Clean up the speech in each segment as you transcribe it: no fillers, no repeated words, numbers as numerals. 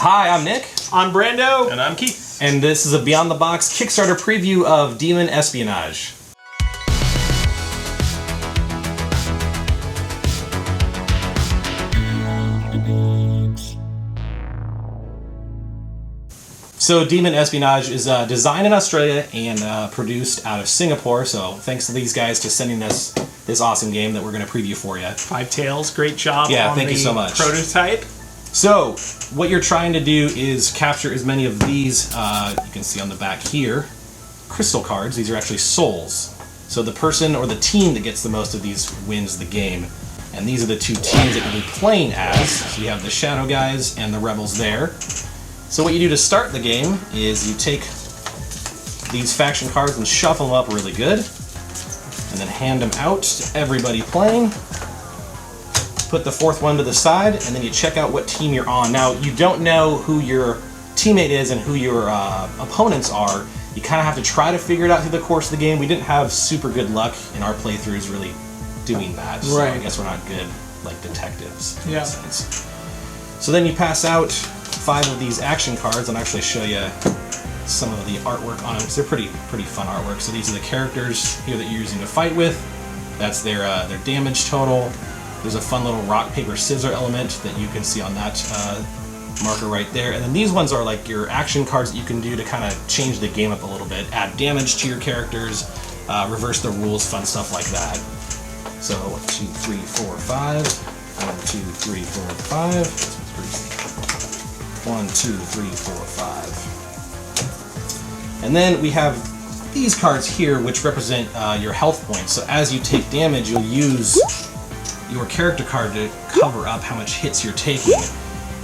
Hi, I'm Nick. I'm Brando. And I'm Keith. And this is a Beyond the Box Kickstarter preview of Demon Espionage. So Demon Espionage is designed in Australia and produced out of Singapore. So thanks to these guys for sending us this awesome game that we're going to preview for you. 5tails, great job on thank you so much. Prototype. So what you're trying to do is capture as many of these, you can see on the back here, crystal cards. These are actually souls. So the person or the team that gets the most of these wins the game. And these are the two teams that you'll be playing as. So you have the Shadow guys and the Rebels there. So what you do to start the game is you take these faction cards and shuffle them up really good, and then hand them out to everybody playing. Put the fourth one to the side, and then you check out what team you're on. Now, you don't know who your teammate is and who your opponents are. You kind of have to try to figure it out through the course of the game. We didn't have super good luck in our playthroughs really doing that, so I guess we're not good like detectives in that sense. So then you pass out 5 of these action cards, and I'll actually show you some of the artwork on them because they're pretty fun artwork. So these are the characters here that you're using to fight with. That's their damage total. There's a fun little rock, paper, scissor element that you can see on that marker right there. And then these ones are like your action cards that you can do to kind of change the game up a little bit, add damage to your characters, reverse the rules, fun stuff like that. So 1, 2, 3, 4, 5. 1, 2, 3, 4, 5. 1, 2, 3, 4, 5. And then we have these cards here, which represent your health points. So as you take damage, you'll use your character card to cover up how much hits you're taking.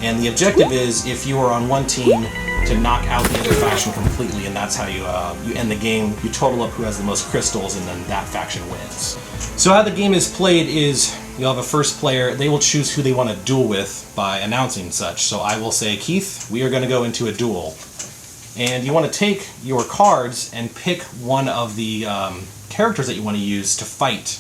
And the objective is, if you are on one team, to knock out the other faction completely, and that's how you end the game. You total up who has the most crystals, and then that faction wins. So how the game is played is, you'll have a first player. They will choose who they want to duel with by announcing such. So I will say, Keith, we are going to go into a duel. And you want to take your cards and pick one of the characters that you want to use to fight.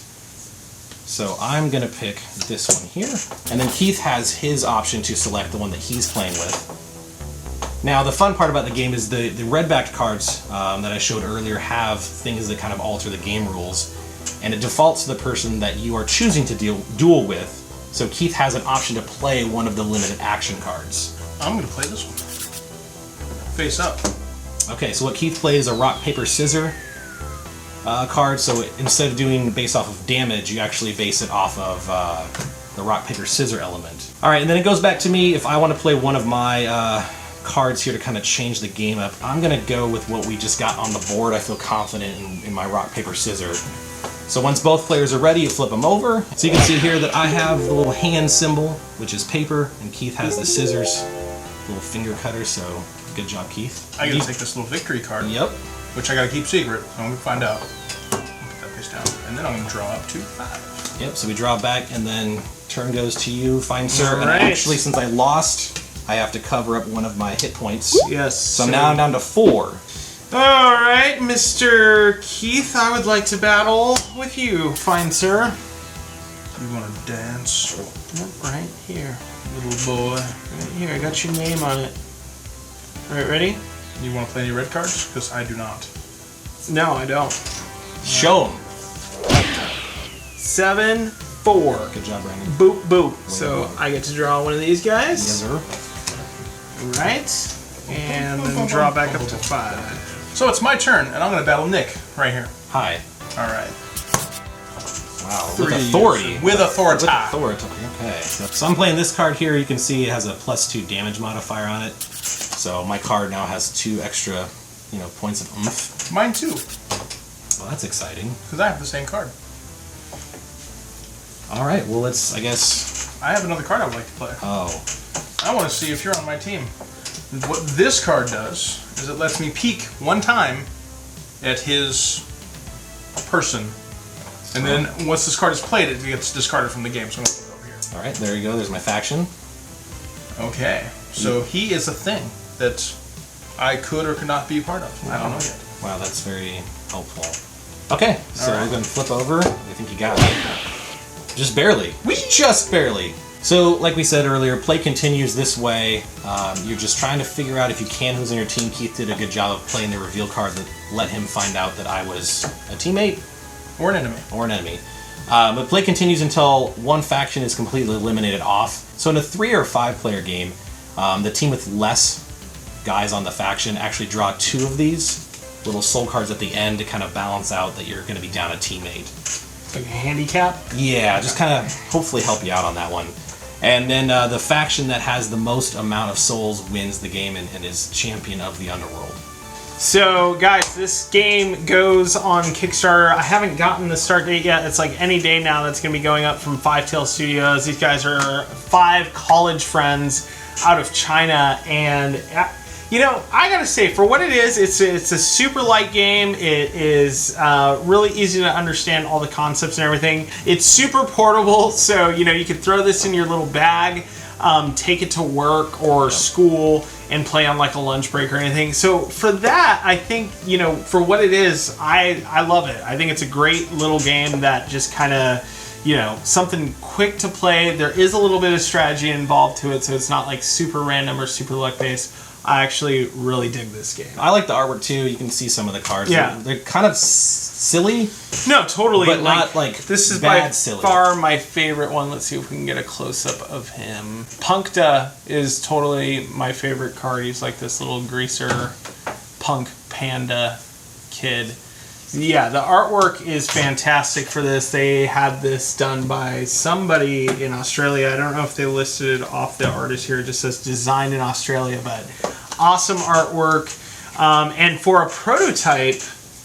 So I'm going to pick this one here. And then Keith has his option to select the one that he's playing with. Now, the fun part about the game is the red-backed cards that I showed earlier have things that kind of alter the game rules. And it defaults to the person that you are choosing to duel with. So Keith has an option to play one of the limited action cards. I'm going to play this one. Face up. Okay, so what Keith plays is a rock, paper, scissor card. So instead of doing based off of damage, you actually base it off of the rock, paper, scissor element. All right, and then it goes back to me. If I want to play one of my cards here to kind of change the game up, I'm going to go with what we just got on the board. I feel confident in my rock, paper, scissor. So once both players are ready, you flip them over. So you can see here that I have the little hand symbol, which is paper, and Keith has the scissors, little finger cutter, so good job, Keith. I gotta take this little victory card. Yep. Which I gotta keep secret, so I'm gonna find out. Put that face down. And then I'm gonna draw up to 5. Yep, so we draw back, and then turn goes to you, fine sir. All and right. Actually, since I lost, I have to cover up one of my hit points. Yes. So now I'm down to 4. Alright, Mr. Keith, I would like to battle with you, fine sir. You wanna dance? Yep, right here. Little boy. Right here, I got your name on it. Alright, ready? You wanna play any red cards? Because I do not. No, I don't. Show him. 7, 4. Good job, Brandon. Boop, boop. Way So to go. I get to draw one of these guys. Yes, sir. Right. And then draw back up to 5. So it's my turn, and I'm gonna battle Nick right here. Hi. Alright. Wow, 3. with authority. With authority. With authority. Okay. So I'm playing this card here. You can see it has a +2 damage modifier on it. So my card now has 2 extra, points of oomph. Mine too. Well, that's exciting. Because I have the same card. All right. Well, let's. I guess. I have another card I would like to play. Oh. I want to see if you're on my team. What this card does is it lets me peek one time at his person. And then once this card is played, it gets discarded from the game. So I'm going to put it over here. All right. There you go. There's my faction. Okay. So he is a thing that I could or could not be a part of. I don't know yet. Wow, that's very helpful. Okay. So All right. we're going to flip over. I think you got me. Just barely. Just barely. So, like we said earlier, play continues this way. You're just trying to figure out if you can who's in your team. Keith did a good job of playing the reveal card that let him find out that I was a teammate. Or an enemy. But play continues until one faction is completely eliminated off. So in a 3 or 5 player game, the team with less guys on the faction actually draw 2 of these little soul cards at the end to kind of balance out that you're going to be down a teammate. Like a handicap? Yeah, just kind of hopefully help you out on that one. And then the faction that has the most amount of souls wins the game and is champion of the underworld. So, guys, this game goes on Kickstarter. I haven't gotten the start date yet. It's like any day now that's going to be going up from 5tails Studios. These guys are 5 college friends out of China. And, you know, I got to say, for what it is, it's a super light game. It is really easy to understand all the concepts and everything. It's super portable, so, you know, you could throw this in your little bag, take it to work or school, and play on like a lunch break or anything. So for that, I think, you know, for what it is, I love it. I think it's a great little game that just kind of, you know, something quick to play. There is a little bit of strategy involved to it, so it's not like super random or super luck based. I actually really dig this game. I like the artwork too. You can see some of the cards. Yeah. They're kind of silly. No, totally. But not like this is bad by silly. far my favorite one. Let's see if we can get a close up of him. Punkta is totally my favorite card. He's like this little greaser punk panda kid. Yeah, the artwork is fantastic for this. They had this done by somebody in Australia. I don't know if they listed it off the artist here. It just says designed in Australia, but awesome artwork. And for a prototype,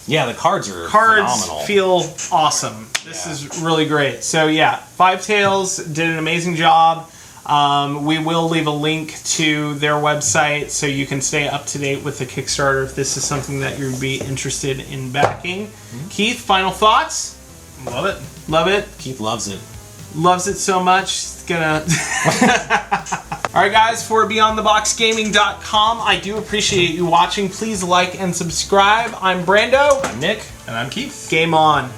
yeah, the cards are phenomenal. feel awesome. This is really great. So yeah, 5tails did an amazing job. We will leave a link to their website so you can stay up to date with the Kickstarter if this is something that you'd be interested in backing. Mm-hmm. Keith, final thoughts? Love it. Love it? Keith loves it. Loves it so much, it's gonna... Alright guys, for BeyondTheBoxGaming.com, I do appreciate you watching. Please like and subscribe. I'm Brando. I'm Nick. And I'm Keith. Game on.